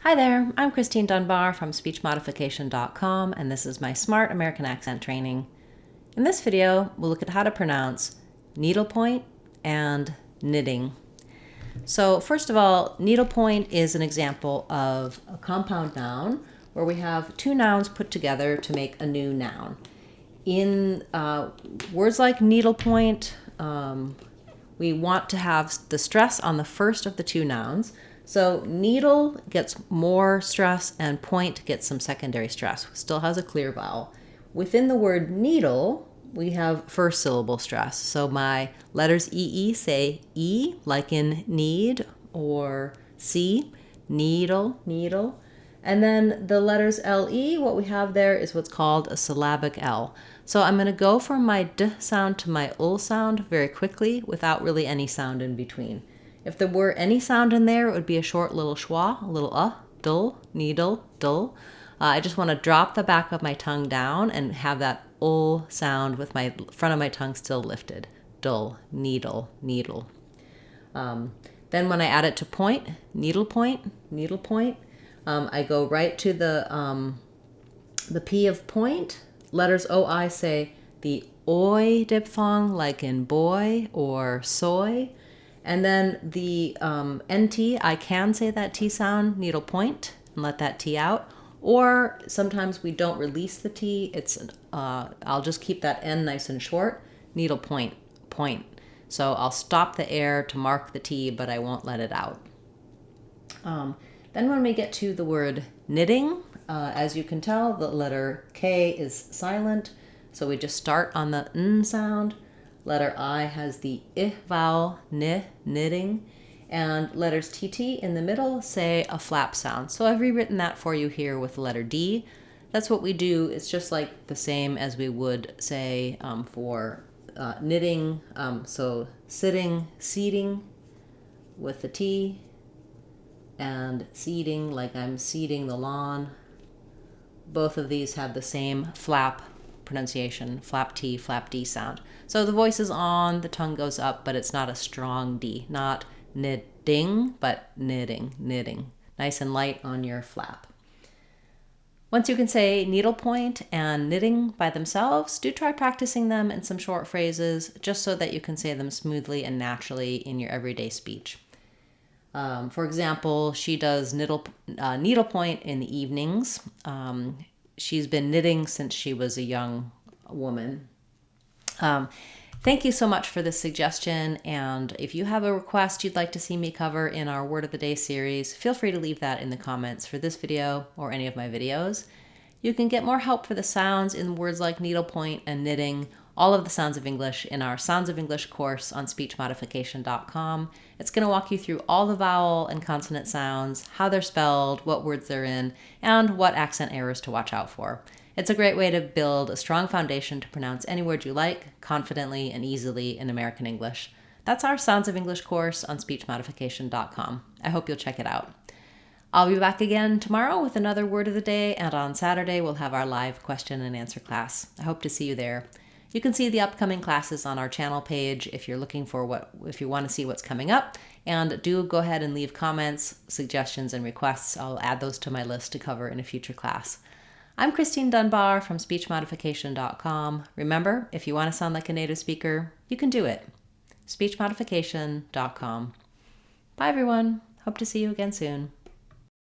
Hi there, I'm Christine Dunbar from speechmodification.com, and this is my Smart American Accent training. In this video, we'll look at how to pronounce needlepoint and knitting. So first of all, needlepoint is an example of a compound noun where we have two nouns put together to make a new noun. In words like needlepoint, we want to have the stress on the first of the two nouns. So needle gets more stress and point gets some secondary stress. Still has a clear vowel. Within the word needle, we have first syllable stress. So my letters EE say E, like in need, or C, needle, needle. And then the letters LE, what we have there is what's called a syllabic L. So I'm going to go from my D sound to my ul sound very quickly without really any sound in between. If there were any sound in there, it would be a short little schwa, a little dull, needle, dull. I just want to drop the back of my tongue down and have that ul sound with my front of my tongue still lifted. Dull, needle, needle. Then when I add it to point, needle point, needle point, I go right to the P of point. Letters OI say the oi diphthong, like in boy or soy. And then the NT, I can say that T sound, needle point, and let that T out. Or sometimes we don't release the T. I'll just keep that N nice and short, needle point, point. So I'll stop the air to mark the T, but I won't let it out. Then when we get to the word knitting, as you can tell, the letter K is silent. So we just start on the N sound. Letter I has the I vowel, ni, knitting, and letters TT in the middle say a flap sound. So I've rewritten that for you here with the letter D. That's what we do. It's just like the same as we would say for knitting. So sitting, seating with the T, and seeding like I'm seeding the lawn. Both of these have the same flap pronunciation, flap T, flap D sound. So the voice is on, the tongue goes up, but it's not a strong D. Not knitting, but knitting, knitting. Nice and light on your flap. Once you can say needlepoint and knitting by themselves, do try practicing them in some short phrases, just so that you can say them smoothly and naturally in your everyday speech. For example, she does needlepoint in the evenings. She's been knitting since she was a young woman. Thank you so much for this suggestion, and if you have a request you'd like to see me cover in our Word of the Day series, feel free to leave that in the comments for this video or any of my videos. You can get more help for the sounds in words like needlepoint and knitting, all of the sounds of English, in our Sounds of English course on speechmodification.com. It's going to walk you through all the vowel and consonant sounds, how they're spelled, what words they're in, and what accent errors to watch out for. It's a great way to build a strong foundation to pronounce any word you like, confidently and easily in American English. That's our Sounds of English course on speechmodification.com. I hope you'll check it out. I'll be back again tomorrow with another Word of the Day, and on Saturday we'll have our live question and answer class. I hope to see you there. You can see the upcoming classes on our channel page if you're looking for if you want to see what's coming up, and do go ahead and leave comments, suggestions, and requests. I'll add those to my list to cover in a future class. I'm Christine Dunbar from speechmodification.com. Remember, if you want to sound like a native speaker, you can do it. speechmodification.com. Bye everyone. Hope to see you again soon.